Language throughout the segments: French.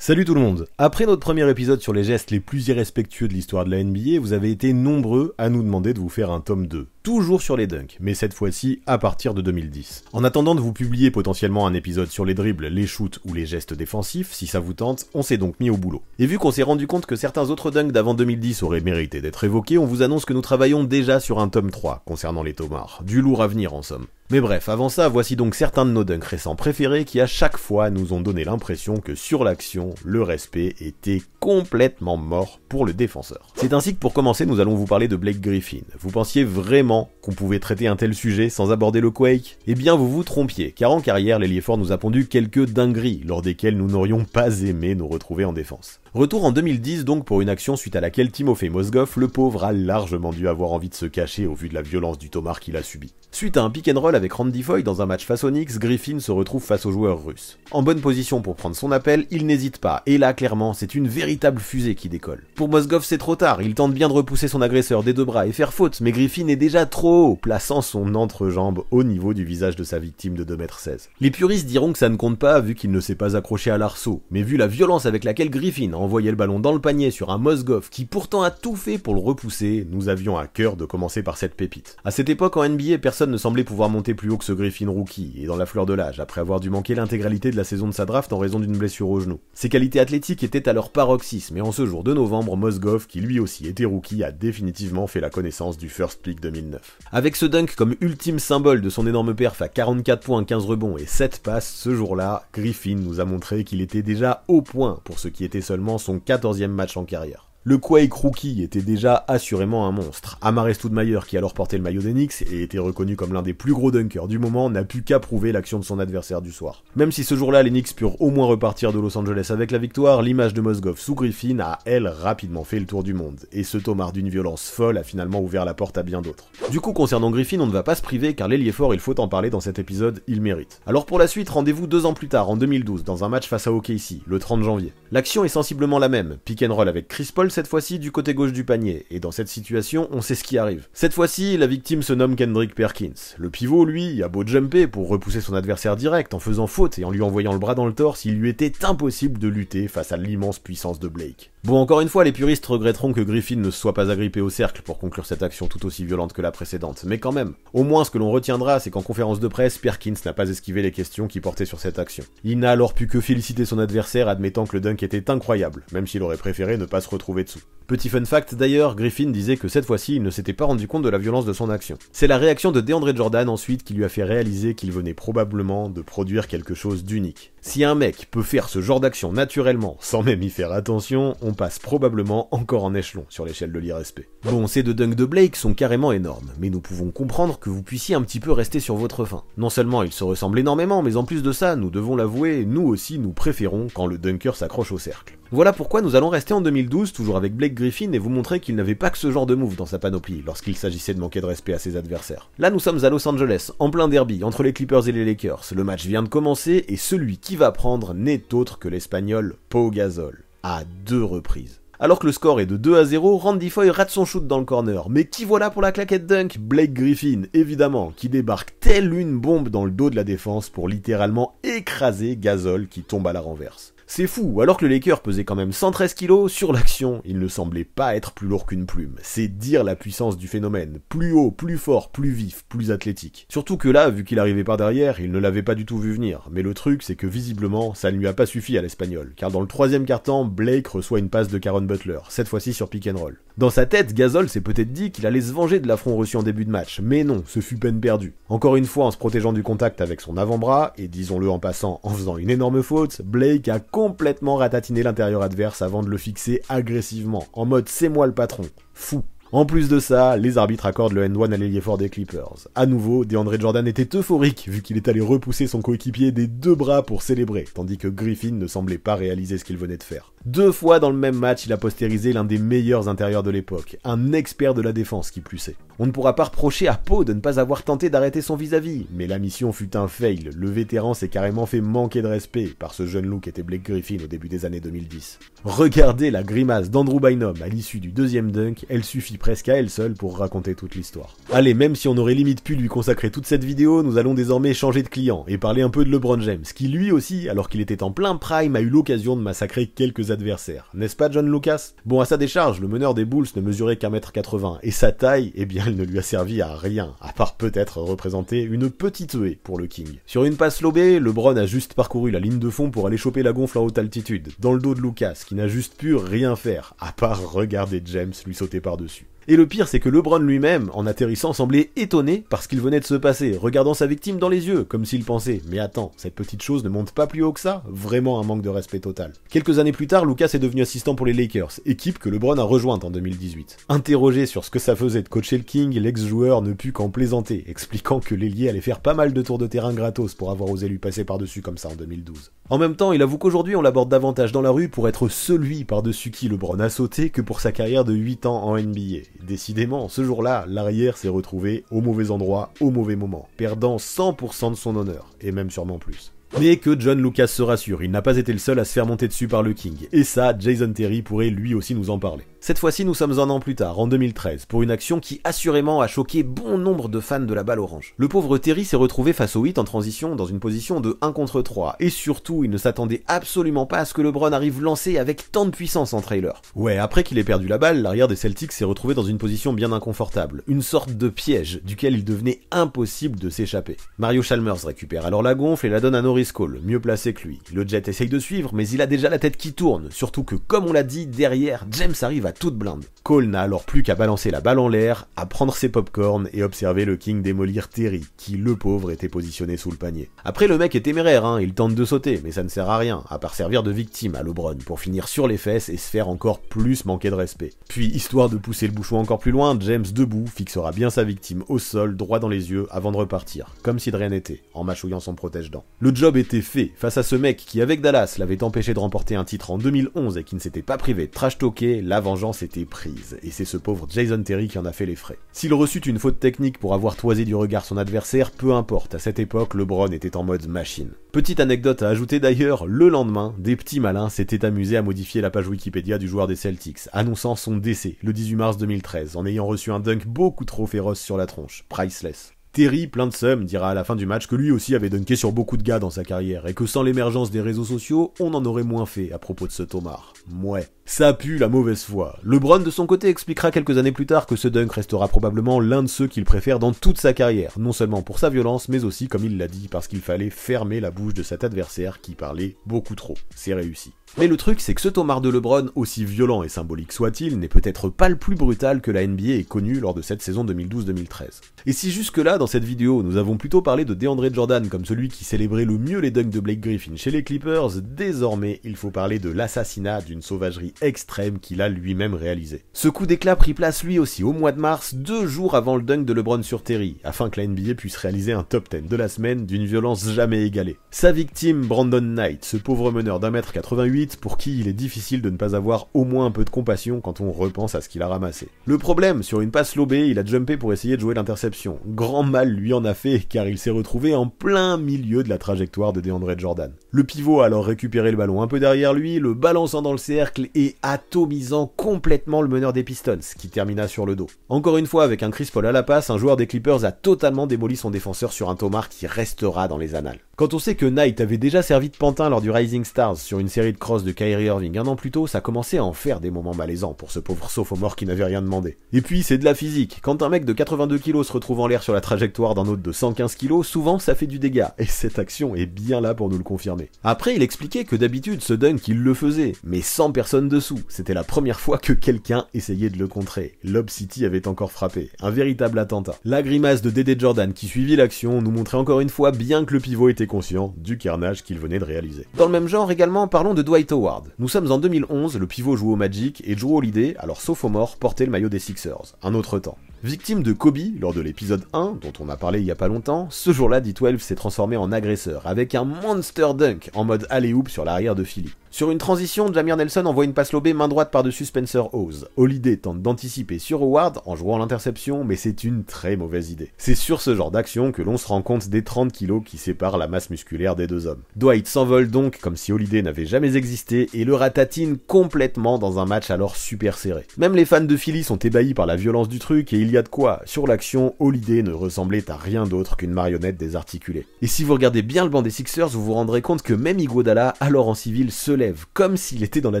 Salut tout le monde. Après notre premier épisode sur les gestes les plus irrespectueux de l'histoire de la NBA, vous avez été nombreux à nous demander de vous faire un tome 2. Toujours sur les dunks, mais cette fois-ci à partir de 2010. En attendant de vous publier potentiellement un épisode sur les dribbles, les shoots ou les gestes défensifs, si ça vous tente, on s'est donc mis au boulot. Et vu qu'on s'est rendu compte que certains autres dunks d'avant 2010 auraient mérité d'être évoqués, on vous annonce que nous travaillons déjà sur un tome 3 concernant les tomards. Du lourd à venir en somme. Mais bref, avant ça, voici donc certains de nos dunks récents préférés qui à chaque fois nous ont donné l'impression que sur l'action, le respect était complètement mort pour le défenseur. C'est ainsi que pour commencer, nous allons vous parler de Blake Griffin. Vous pensiez vraiment qu'on pouvait traiter un tel sujet sans aborder le Quake? Eh bien vous vous trompiez, car en carrière, l'ailier fort nous a pondu quelques dingueries, lors desquelles nous n'aurions pas aimé nous retrouver en défense. Retour en 2010 donc pour une action suite à laquelle Timofey Mozgov, le pauvre, a largement dû avoir envie de se cacher au vu de la violence du tomard qu'il a subi. Suite à un pick and roll avec Randy Foye dans un match face aux Knicks, Griffin se retrouve face au joueur russe. En bonne position pour prendre son appel, il n'hésite pas, et là clairement c'est une véritable fusée qui décolle. Pour Mozgov c'est trop tard, il tente bien de repousser son agresseur des deux bras et faire faute, mais Griffin est déjà trop haut, plaçant son entrejambe au niveau du visage de sa victime de 2,16 m. Les puristes diront que ça ne compte pas vu qu'il ne s'est pas accroché à l'arceau, mais vu la violence avec laquelle Griffin a envoyé le ballon dans le panier sur un Mozgov qui pourtant a tout fait pour le repousser, nous avions à cœur de commencer par cette pépite. À cette époque en NBA, personne ne semblait pouvoir monter plus haut que ce Griffin rookie, et dans la fleur de l'âge, après avoir dû manquer l'intégralité de la saison de sa draft en raison d'une blessure au genou. Ses qualités athlétiques étaient à leur paroxysme, et en ce jour de novembre, Mozgov, qui lui aussi était rookie, a définitivement fait la connaissance du first pick 2009. Avec ce dunk comme ultime symbole de son énorme perf à 44 points, 15 rebonds et 7 passes, ce jour-là, Griffin nous a montré qu'il était déjà au point pour ce qui était seulement son 14e match en carrière. Le Quake Rookie était déjà assurément un monstre. Amar'e Stoudemire, qui alors portait le maillot des Knicks et était reconnu comme l'un des plus gros dunkers du moment, n'a pu qu'approuver l'action de son adversaire du soir. Même si ce jour-là les Knicks purent au moins repartir de Los Angeles avec la victoire, l'image de Mozgov sous Griffin a, elle, rapidement fait le tour du monde. Et ce tomard d'une violence folle a finalement ouvert la porte à bien d'autres. Du coup, concernant Griffin, on ne va pas se priver car l'ailier fort, il faut en parler dans cet épisode, il mérite. Alors pour la suite, rendez-vous 2 ans plus tard, en 2012, dans un match face à OKC, le 30 janvier. L'action est sensiblement la même, pick and roll avec Chris Paul cette fois-ci du côté gauche du panier, et dans cette situation, on sait ce qui arrive. Cette fois-ci, la victime se nomme Kendrick Perkins. Le pivot, lui, a beau jumper pour repousser son adversaire direct en faisant faute et en lui envoyant le bras dans le torse, il lui était impossible de lutter face à l'immense puissance de Blake. Bon, encore une fois, les puristes regretteront que Griffin ne se soit pas agrippé au cercle pour conclure cette action tout aussi violente que la précédente, mais quand même, au moins ce que l'on retiendra, c'est qu'en conférence de presse, Perkins n'a pas esquivé les questions qui portaient sur cette action. Il n'a alors pu que féliciter son adversaire, admettant que le dunk était incroyable, même s'il aurait préféré ne pas se retrouver dessous. Petit fun fact d'ailleurs, Griffin disait que cette fois-ci, il ne s'était pas rendu compte de la violence de son action. C'est la réaction de DeAndre Jordan ensuite qui lui a fait réaliser qu'il venait probablement de produire quelque chose d'unique. Si un mec peut faire ce genre d'action naturellement, sans même y faire attention, on passe probablement encore en échelon sur l'échelle de l'irrespect. Bon, ces deux dunks de Blake sont carrément énormes, mais nous pouvons comprendre que vous puissiez un petit peu rester sur votre faim. Non seulement ils se ressemblent énormément, mais en plus de ça, nous devons l'avouer, nous aussi nous préférons quand le dunker s'accroche au cercle. Voilà pourquoi nous allons rester en 2012, toujours avec Blake Griffin, et vous montrer qu'il n'avait pas que ce genre de move dans sa panoplie, lorsqu'il s'agissait de manquer de respect à ses adversaires. Là nous sommes à Los Angeles, en plein derby, entre les Clippers et les Lakers. Le match vient de commencer, et celui qui va prendre n'est autre que l'Espagnol Pau Gasol, à 2 reprises. Alors que le score est de 2-0, Randy Foye rate son shoot dans le corner, mais qui voilà pour la claquette dunk? Blake Griffin, évidemment, qui débarque telle une bombe dans le dos de la défense pour littéralement écraser Gasol qui tombe à la renverse. C'est fou, alors que le Laker pesait quand même 113 kg, sur l'action, il ne semblait pas être plus lourd qu'une plume. C'est dire la puissance du phénomène. Plus haut, plus fort, plus vif, plus athlétique. Surtout que là, vu qu'il arrivait par derrière, il ne l'avait pas du tout vu venir. Mais le truc, c'est que visiblement, ça ne lui a pas suffi à l'Espagnol. Car dans le 3e quart-temps, Blake reçoit une passe de Caron Butler, cette fois-ci sur pick and roll. Dans sa tête, Gasol s'est peut-être dit qu'il allait se venger de l'affront reçu en début de match. Mais non, ce fut peine perdue. Encore une fois, en se protégeant du contact avec son avant-bras, et disons-le en passant, en faisant une énorme faute, Blake a complètement ratatiné l'intérieur adverse avant de le fixer agressivement, en mode c'est moi le patron. Fou. En plus de ça, les arbitres accordent le end-one à l'ailier fort des Clippers. À nouveau, DeAndre Jordan était euphorique vu qu'il est allé repousser son coéquipier des 2 bras pour célébrer, tandis que Griffin ne semblait pas réaliser ce qu'il venait de faire. 2 fois dans le même match, il a postérisé l'un des meilleurs intérieurs de l'époque, un expert de la défense qui plus est. On ne pourra pas reprocher à Poe de ne pas avoir tenté d'arrêter son vis-à-vis, mais la mission fut un fail, le vétéran s'est carrément fait manquer de respect par ce jeune loup qu'était Blake Griffin au début des années 2010. Regardez la grimace d'Andrew Bynum à l'issue du deuxième dunk, elle suffit presque à elle seule pour raconter toute l'histoire. Allez, même si on aurait limite pu lui consacrer toute cette vidéo, nous allons désormais changer de client et parler un peu de LeBron James, qui lui aussi, alors qu'il était en plein prime, a eu l'occasion de massacrer quelques adversaires. N'est-ce pas John Lucas? Bon, à sa décharge, le meneur des Bulls ne mesurait qu'un mètre 80, et sa taille, eh bien, elle ne lui a servi à rien, à part peut-être représenter une petite haie pour le King. Sur une passe lobée, LeBron a juste parcouru la ligne de fond pour aller choper la gonfle en haute altitude, dans le dos de Lucas, qui n'a juste pu rien faire, à part regarder James lui sauter par-dessus. Et le pire, c'est que LeBron lui-même, en atterrissant, semblait étonné par ce qu'il venait de se passer, regardant sa victime dans les yeux, comme s'il pensait « Mais attends, cette petite chose ne monte pas plus haut que ça ?» Vraiment un manque de respect total. Quelques années plus tard, Lucas est devenu assistant pour les Lakers, équipe que LeBron a rejointe en 2018. Interrogé sur ce que ça faisait de coacher le King, l'ex-joueur ne put qu'en plaisanter, expliquant que l'ailier allait faire pas mal de tours de terrain gratos pour avoir osé lui passer par-dessus comme ça en 2012. En même temps, il avoue qu'aujourd'hui on l'aborde davantage dans la rue pour être celui par-dessus qui LeBron a sauté que pour sa carrière de 8 ans en NBA. Décidément, ce jour-là, l'arrière s'est retrouvé au mauvais endroit, au mauvais moment, perdant 100% de son honneur, et même sûrement plus. Mais que John Lucas se rassure, il n'a pas été le seul à se faire monter dessus par le King, et ça, Jason Terry pourrait lui aussi nous en parler. Cette fois-ci, nous sommes un an plus tard, en 2013, pour une action qui assurément a choqué bon nombre de fans de la balle orange. Le pauvre Terry s'est retrouvé face au Heat en transition dans une position de 1 contre 3, et surtout, il ne s'attendait absolument pas à ce que LeBron arrive lancé avec tant de puissance en trailer. Ouais, après qu'il ait perdu la balle, l'arrière des Celtics s'est retrouvé dans une position bien inconfortable, une sorte de piège, duquel il devenait impossible de s'échapper. Mario Chalmers récupère alors la gonfle et la donne à Norris Cole, mieux placé que lui. Le Jet essaye de suivre, mais il a déjà la tête qui tourne, surtout que, comme on l'a dit, derrière, James arrive à toute blinde. Cole n'a alors plus qu'à balancer la balle en l'air, à prendre ses popcorn et observer le King démolir Terry, qui, le pauvre, était positionné sous le panier. Après, le mec est téméraire, hein, il tente de sauter, mais ça ne sert à rien, à part servir de victime à LeBron, pour finir sur les fesses et se faire encore plus manquer de respect. Puis, histoire de pousser le bouchon encore plus loin, James, debout, fixera bien sa victime au sol, droit dans les yeux, avant de repartir, comme si de rien n'était, en mâchouillant son protège-dents. Le job était fait, face à ce mec qui, avec Dallas, l'avait empêché de remporter un titre en 2011 et qui ne s'était pas privé de trash-talker, la vengeance était prise. Et c'est ce pauvre Jason Terry qui en a fait les frais. S'il reçut une faute technique pour avoir toisé du regard son adversaire, peu importe, à cette époque, LeBron était en mode machine. Petite anecdote à ajouter d'ailleurs, le lendemain, des petits malins s'étaient amusés à modifier la page Wikipédia du joueur des Celtics, annonçant son décès le 18 mars 2013, en ayant reçu un dunk beaucoup trop féroce sur la tronche, priceless. Terry, plein de seum, dira à la fin du match que lui aussi avait dunké sur beaucoup de gars dans sa carrière, et que sans l'émergence des réseaux sociaux, on en aurait moins fait à propos de ce tomard. Mouais. Ça pue la mauvaise foi. LeBron de son côté expliquera quelques années plus tard que ce dunk restera probablement l'un de ceux qu'il préfère dans toute sa carrière, non seulement pour sa violence, mais aussi, comme il l'a dit, parce qu'il fallait fermer la bouche de cet adversaire qui parlait beaucoup trop. C'est réussi. Mais le truc, c'est que ce tomard de LeBron, aussi violent et symbolique soit-il, n'est peut-être pas le plus brutal que la NBA ait connu lors de cette saison 2012-2013. Et si jusque-là, dans cette vidéo, nous avons plutôt parlé de DeAndre Jordan comme celui qui célébrait le mieux les dunks de Blake Griffin chez les Clippers, désormais, il faut parler de l'assassinat d'une sauvagerie extrême qu'il a lui-même réalisé. Ce coup d'éclat prit place lui aussi au mois de mars, 2 jours avant le dunk de LeBron sur Terry, afin que la NBA puisse réaliser un top 10 de la semaine d'une violence jamais égalée. Sa victime, Brandon Knight, ce pauvre meneur d'1m88, pour qui il est difficile de ne pas avoir au moins un peu de compassion quand on repense à ce qu'il a ramassé. Le problème, sur une passe lobée, il a jumpé pour essayer de jouer l'interception. Grand mal lui en a fait, car il s'est retrouvé en plein milieu de la trajectoire de DeAndre Jordan. Le pivot a alors récupéré le ballon un peu derrière lui, le balançant dans le cercle et atomisant complètement le meneur des Pistons, qui termina sur le dos. Encore une fois, avec un Chris Paul à la passe, un joueur des Clippers a totalement démoli son défenseur sur un tomard qui restera dans les annales. Quand on sait que Knight avait déjà servi de pantin lors du Rising Stars sur une série de crosses de Kyrie Irving un an plus tôt, ça commençait à en faire des moments malaisants pour ce pauvre sophomore qui n'avait rien demandé. Et puis c'est de la physique, quand un mec de 82 kg se retrouve en l'air sur la trajectoire d'un autre de 115 kg, souvent ça fait du dégât, et cette action est bien là pour nous le confirmer. Après il expliquait que d'habitude ce dunk il le faisait, mais sans personne dessous, c'était la première fois que quelqu'un essayait de le contrer. Lob City avait encore frappé, un véritable attentat. La grimace de Dédé Jordan qui suivit l'action nous montrait encore une fois bien que le pivot était conscient du carnage qu'il venait de réaliser. Dans le même genre également, parlons de Dwight Howard. Nous sommes en 2011, le pivot joue au Magic et Drew Holiday, alors sophomore, portait le maillot des Sixers. Un autre temps. Victime de Kobe lors de l'épisode 1, dont on a parlé il y a pas longtemps, ce jour-là D12 s'est transformé en agresseur avec un monster dunk en mode alley-oop sur l'arrière de Philly. Sur une transition, Jameer Nelson envoie une passe lobée main droite par-dessus Spencer Hawes. Holiday tente d'anticiper sur Howard en jouant l'interception, mais c'est une très mauvaise idée. C'est sur ce genre d'action que l'on se rend compte des 30 kilos qui séparent la masse musculaire des deux hommes. Dwight s'envole donc comme si Holiday n'avait jamais existé et le ratatine complètement dans un match alors super serré. Même les fans de Philly sont ébahis par la violence du truc et il y a de quoi. Sur l'action, Holiday ne ressemblait à rien d'autre qu'une marionnette désarticulée. Et si vous regardez bien le banc des Sixers, vous vous rendrez compte que même Iguodala, alors en civil, se lève, comme s'il était dans la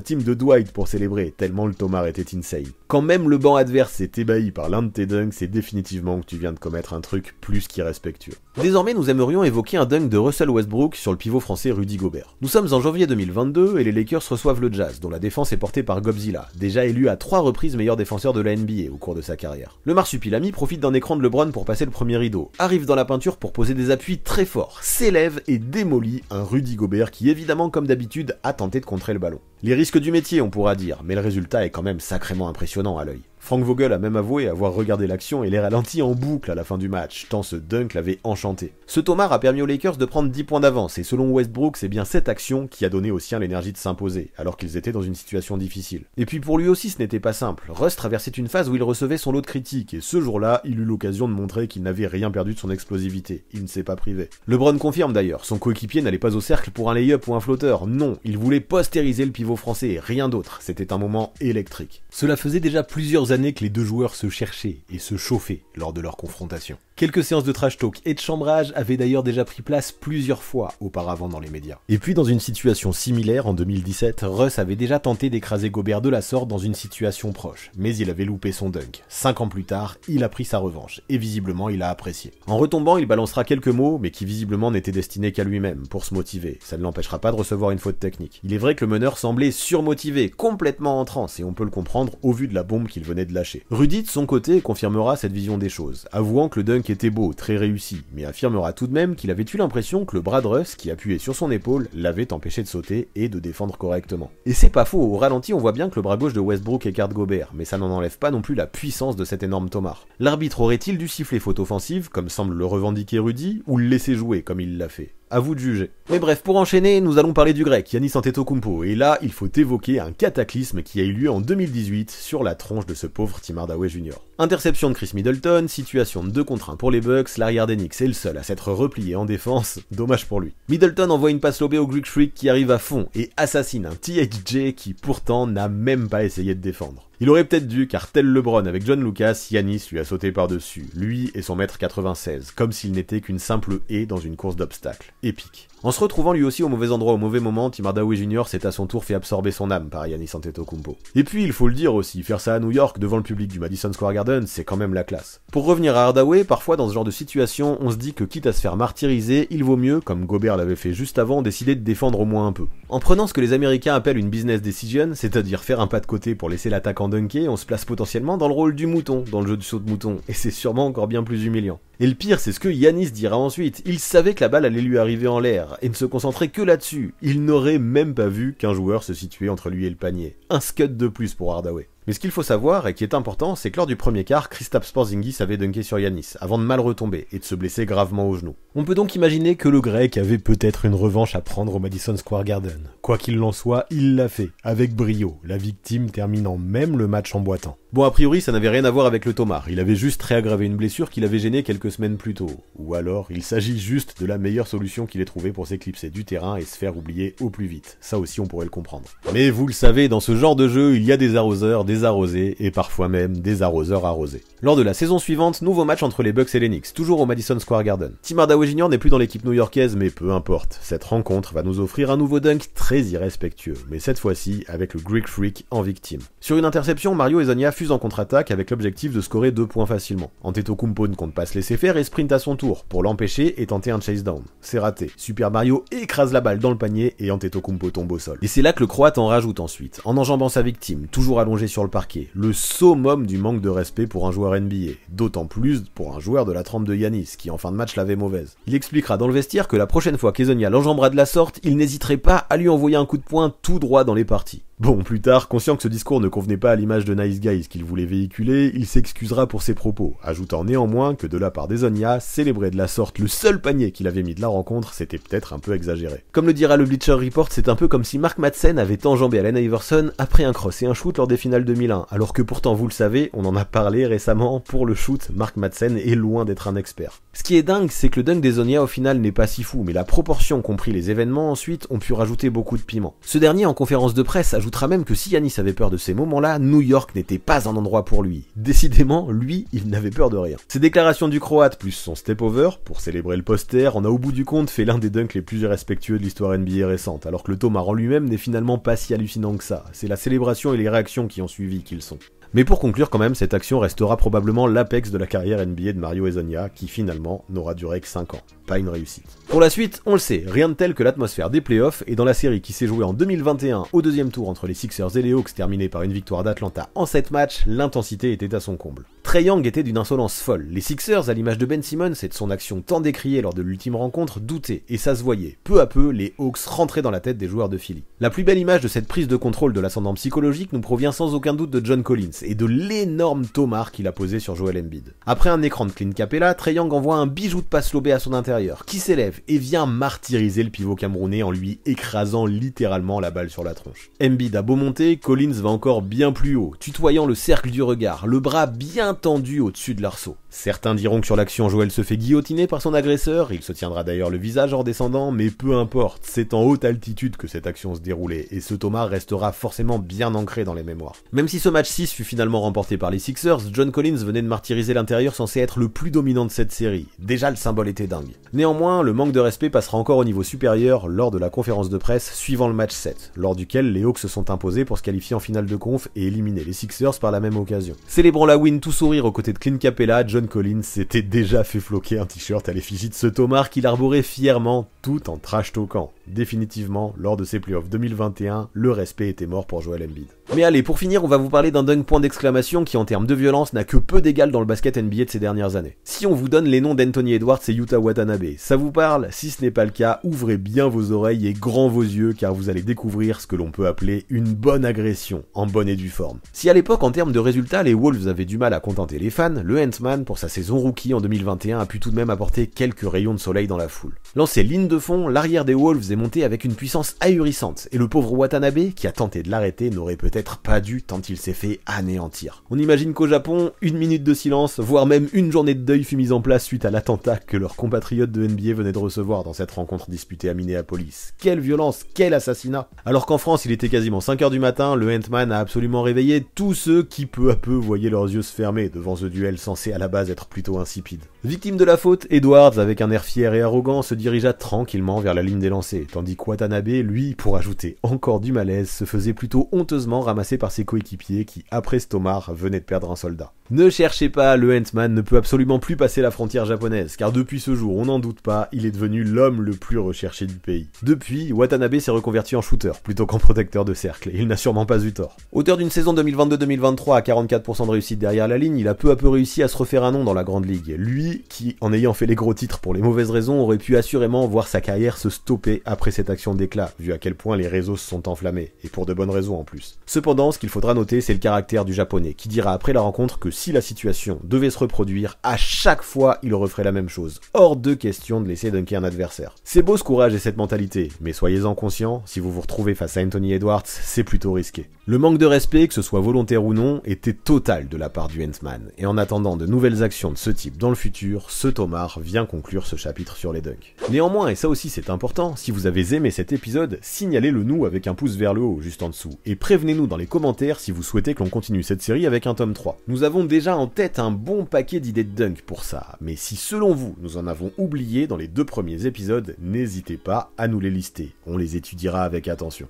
team de Dwight pour célébrer, tellement le Tomar était insane. Quand même le banc adverse est ébahi par l'un de tes dunks, c'est définitivement que tu viens de commettre un truc plus qu'irrespectueux. Désormais, nous aimerions évoquer un dunk de Russell Westbrook sur le pivot français Rudy Gobert. Nous sommes en janvier 2022 et les Lakers reçoivent le Jazz, dont la défense est portée par Godzilla, déjà élu à 3 reprises meilleur défenseur de la NBA au cours de sa carrière. Le marsupilami profite d'un écran de LeBron pour passer le premier rideau, arrive dans la peinture pour poser des appuis très forts, s'élève et démolit un Rudy Gobert qui évidemment comme d'habitude a tenté de contrer le ballon. Les risques du métier on pourra dire, mais le résultat est quand même sacrément impressionnant à l'œil. Frank Vogel a même avoué avoir regardé l'action et les ralentis en boucle à la fin du match, tant ce dunk l'avait enchanté. Ce Tomar a permis aux Lakers de prendre 10 points d'avance et selon Westbrook, c'est bien cette action qui a donné aux siens l'énergie de s'imposer, alors qu'ils étaient dans une situation difficile. Et puis pour lui aussi ce n'était pas simple, Russ traversait une phase où il recevait son lot de critiques et ce jour-là, il eut l'occasion de montrer qu'il n'avait rien perdu de son explosivité, il ne s'est pas privé. LeBron confirme d'ailleurs, son coéquipier n'allait pas au cercle pour un lay-up ou un flotteur, non, il voulait postériser le pivot français et rien d'autre, c'était un moment électrique. Cela faisait déjà plusieurs années que les deux joueurs se cherchaient et se chauffaient lors de leur confrontation. Quelques séances de trash talk et de chambrage avaient d'ailleurs déjà pris place plusieurs fois auparavant dans les médias. Et puis dans une situation similaire, en 2017, Russ avait déjà tenté d'écraser Gobert de la sorte dans une situation proche, mais il avait loupé son dunk. 5 ans plus tard, il a pris sa revanche, et visiblement il a apprécié. En retombant, il balancera quelques mots, mais qui visiblement n'étaient destinés qu'à lui-même, pour se motiver. Ça ne l'empêchera pas de recevoir une faute technique. Il est vrai que le meneur semblait surmotivé, complètement en transe, et on peut le comprendre au vu de la bombe qu'il venait de lâcher. Rudy, de son côté, confirmera cette vision des choses, avouant que le dunk était beau, très réussi, mais affirmera tout de même qu'il avait eu l'impression que le bras de Russ, qui appuyait sur son épaule, l'avait empêché de sauter et de défendre correctement. Et c'est pas faux, au ralenti on voit bien que le bras gauche de Westbrook écarte Gobert, mais ça n'en enlève pas non plus la puissance de cet énorme Tomar. L'arbitre aurait-il dû siffler faute offensive, comme semble le revendiquer Rudy, ou le laisser jouer comme il l'a fait ? À vous de juger. Mais bref, pour enchaîner, nous allons parler du grec, Giannis Antetokounmpo, et là, il faut évoquer un cataclysme qui a eu lieu en 2018 sur la tronche de ce pauvre Tim Hardaway Jr. Interception de Chris Middleton, situation de 2 contre 1 pour les Bucks, l'arrière des Knicks est le seul à s'être replié en défense, dommage pour lui. Middleton envoie une passe lobée au Greek Freak qui arrive à fond et assassine un THJ qui pourtant n'a même pas essayé de défendre. Il aurait peut-être dû, car tel LeBron avec John Lucas, Giannis lui a sauté par-dessus, lui et son mètre 96, comme s'il n'était qu'une simple haie dans une course d'obstacles. Épique. En se retrouvant lui aussi au mauvais endroit au mauvais moment, Tim Hardaway Jr. s'est à son tour fait absorber son âme par Giannis Antetokounmpo. Et puis, il faut le dire aussi, faire ça à New York devant le public du Madison Square Garden, c'est quand même la classe. Pour revenir à Hardaway, parfois dans ce genre de situation, on se dit que quitte à se faire martyriser, il vaut mieux, comme Gobert l'avait fait juste avant, décider de défendre au moins un peu. En prenant ce que les Américains appellent une business decision, c'est-à-dire faire un pas de côté pour laisser l'attaquant dunker, on se place potentiellement dans le rôle du mouton, dans le jeu du saut de mouton, et c'est sûrement encore bien plus humiliant. Et le pire, c'est ce que Giannis dira ensuite. Il savait que la balle allait lui arriver en l'air, et ne se concentrait que là-dessus. Il n'aurait même pas vu qu'un joueur se situait entre lui et le panier. Un scud de plus pour Hardaway. Mais ce qu'il faut savoir, et qui est important, c'est que lors du premier quart, Kristaps Porzingis avait dunké sur Giannis, avant de mal retomber, et de se blesser gravement au genou. On peut donc imaginer que le grec avait peut-être une revanche à prendre au Madison Square Garden. Quoi qu'il en soit, il l'a fait, avec brio, la victime terminant même le match en boitant. Bon, a priori, ça n'avait rien à voir avec le Tomar, il avait juste réaggravé une blessure qui l'avait gêné quelques semaines plus tôt. Ou alors, il s'agit juste de la meilleure solution qu'il ait trouvée pour s'éclipser du terrain et se faire oublier au plus vite. Ça aussi, on pourrait le comprendre. Mais vous le savez, dans ce genre de jeu, il y a des arroseurs, des arrosés, et parfois même des arroseurs arrosés. Lors de la saison suivante, nouveau match entre les Bucks et les Knicks, toujours au Madison Square Garden. Tim Hardaway Jr. n'est plus dans l'équipe new-yorkaise, mais peu importe. Cette rencontre va nous offrir un nouveau dunk très irrespectueux, mais cette fois-ci avec le Greek Freak en victime. Sur une interception, Mario Hezonja fuse en contre-attaque avec l'objectif de scorer 2 points facilement. Antetokounmpo ne compte pas se laisser faire et sprint à son tour, pour l'empêcher et tenter un chase down. C'est raté. Super Mario écrase la balle dans le panier et Antetokounmpo tombe au sol. Et c'est là que le Croate en rajoute ensuite, en enjambant sa victime, toujours allongé sur le parquet. Le summum du manque de respect pour un joueur NBA, d'autant plus pour un joueur de la trempe de Giannis, qui en fin de match l'avait mauvaise. Il expliquera dans le vestiaire que la prochaine fois qu'Hezonja l'enjambera de la sorte, il n'hésiterait pas à lui envoyer un coup de poing tout droit dans les parties. Bon, plus tard, conscient que ce discours ne convenait pas à l'image de Nice Guys qu'il voulait véhiculer, il s'excusera pour ses propos, ajoutant néanmoins que de la part des Zonia, célébrer de la sorte le seul panier qu'il avait mis de la rencontre, c'était peut-être un peu exagéré. Comme le dira le Bleacher Report, c'est un peu comme si Mark Madsen avait enjambé Allen Iverson après un cross et un shoot lors des finales 2001, alors que pourtant, vous le savez, on en a parlé récemment, pour le shoot, Mark Madsen est loin d'être un expert. Ce qui est dingue, c'est que le dunk des Zonia au final n'est pas si fou, mais la proportion compris les événements ensuite ont pu rajouter beaucoup de piment. Ce dernier en conférence de presse ajoutera même que si Giannis avait peur de ces moments-là, New York n'était pas un endroit pour lui. Décidément, lui, il n'avait peur de rien. Ces déclarations du Croate plus son step-over, pour célébrer le poster, en a au bout du compte fait l'un des dunks les plus irrespectueux de l'histoire NBA récente, alors que le Tomar en lui-même n'est finalement pas si hallucinant que ça. C'est la célébration et les réactions qui ont suivi qu'ils sont. Mais pour conclure quand même, cette action restera probablement l'apex de la carrière NBA de Mario Hezonja, qui finalement n'aura duré que 5 ans. Pas une réussite. Pour la suite, on le sait, rien de tel que l'atmosphère des playoffs, et dans la série qui s'est jouée en 2021 au deuxième tour entre les Sixers et les Hawks, terminée par une victoire d'Atlanta en 7 matchs, l'intensité était à son comble. Trae Young était d'une insolence folle. Les Sixers, à l'image de Ben Simmons et de son action tant décriée lors de l'ultime rencontre, doutaient, et ça se voyait. Peu à peu, les Hawks rentraient dans la tête des joueurs de Philly. La plus belle image de cette prise de contrôle de l'ascendant psychologique nous provient sans aucun doute de John Collins, et de l'énorme tomar qu'il a posé sur Joel Embiid. Après un écran de Clint Capella, Trae Young envoie un bijou de passe lobé à son intérieur, qui s'élève et vient martyriser le pivot camerounais en lui écrasant littéralement la balle sur la tronche. Embiid a beau monter, Collins va encore bien plus haut, tutoyant le cercle du regard, le bras bien tendu au-dessus de l'arceau. Certains diront que sur l'action, Joel se fait guillotiner par son agresseur, il se tiendra d'ailleurs le visage en descendant, mais peu importe, c'est en haute altitude que cette action se déroulait, et ce tomar restera forcément bien ancré dans les mémoires. Même si ce match 6 fut finalement remporté par les Sixers, John Collins venait de martyriser l'intérieur censé être le plus dominant de cette série. Déjà le symbole était dingue. Néanmoins, le manque de respect passera encore au niveau supérieur lors de la conférence de presse suivant le match 7, lors duquel les Hawks se sont imposés pour se qualifier en finale de conf et éliminer les Sixers par la même occasion. Célébrant la win tout sourire aux côtés de Clint Capella, John Collins s'était déjà fait floquer un t-shirt à l'effigie de ce tomar qu'il arborait fièrement tout en trash-talkant. Définitivement, lors de ces playoffs 2021, le respect était mort pour Joel Embiid. Mais allez, pour finir, on va vous parler d'un dunk point d'exclamation qui en termes de violence n'a que peu d'égal dans le basket NBA de ces dernières années. Si on vous donne les noms d'Anthony Edwards et Yuta Watanabe, ça vous parle? Si ce n'est pas le cas, ouvrez bien vos oreilles et grands vos yeux car vous allez découvrir ce que l'on peut appeler une bonne agression, en bonne et due forme. Si à l'époque, en termes de résultats, les Wolves avaient du mal à contenter les fans, le Ant-Man, pour sa saison rookie en 2021, a pu tout de même apporter quelques rayons de soleil dans la foule. Lancé ligne de fond, l'arrière des Wolves est monté avec une puissance ahurissante, et le pauvre Watanabe, qui a tenté de l'arrêter, n'aurait peut-être pas dû tant il s'est fait anéantir. On imagine qu'au Japon, une minute de silence, voire même une journée de deuil fut mise en place suite à l'attentat que leurs compatriotes de NBA venaient de recevoir dans cette rencontre disputée à Minneapolis. Quelle violence, quel assassinat! Alors qu'en France, il était quasiment 5h du matin, le Ant-Man a absolument réveillé tous ceux qui peu à peu voyaient leurs yeux se fermer devant ce duel censé à la base être plutôt insipide. Victime de la faute, Edwards, avec un air fier et arrogant, se dirigea tranquillement vers la ligne des lancers, tandis que Watanabe, lui, pour ajouter encore du malaise, se faisait plutôt honteusement ramasser par ses coéquipiers qui, après ce tomar, venaient de perdre un soldat. Ne cherchez pas, le Ant-Man ne peut absolument plus passer la frontière japonaise, car depuis ce jour, on n'en doute pas, il est devenu l'homme le plus recherché du pays. Depuis, Watanabe s'est reconverti en shooter, plutôt qu'en protecteur de cercle, et il n'a sûrement pas eu tort. Auteur d'une saison 2022-2023 à 44% de réussite derrière la ligne, il a peu à peu réussi à se refaire un nom dans la grande ligue. Lui, qui, en ayant fait les gros titres pour les mauvaises raisons, aurait pu assurément voir sa carrière se stopper après cette action d'éclat, vu à quel point les réseaux se sont enflammés, et pour de bonnes raisons en plus. Cependant, ce qu'il faudra noter, c'est le caractère du japonais, qui dira après la rencontre que si la situation devait se reproduire, à chaque fois, il referait la même chose. Hors de question de laisser dunker un adversaire. C'est beau ce courage et cette mentalité, mais soyez-en conscients, si vous vous retrouvez face à Anthony Edwards, c'est plutôt risqué. Le manque de respect, que ce soit volontaire ou non, était total de la part du Ant-Man, et en attendant de nouvelles actions de ce type dans le futur, ce tomar vient conclure ce chapitre sur les dunks. Néanmoins, et ça aussi c'est important, si vous avez aimé cet épisode, signalez-le nous avec un pouce vers le haut, juste en dessous, et prévenez-nous dans les commentaires si vous souhaitez que l'on continue cette série avec un tome 3. Nous avons déjà en tête un bon paquet d'idées de dunk pour ça, mais si selon vous, nous en avons oublié dans les 2 premiers épisodes, n'hésitez pas à nous les lister, on les étudiera avec attention.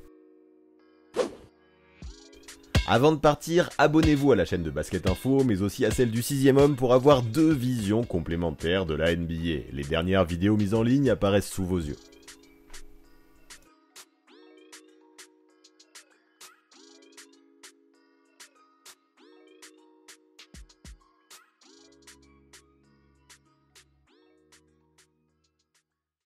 Avant de partir, abonnez-vous à la chaîne de Basket Info, mais aussi à celle du 6ème homme pour avoir 2 visions complémentaires de la NBA. Les dernières vidéos mises en ligne apparaissent sous vos yeux.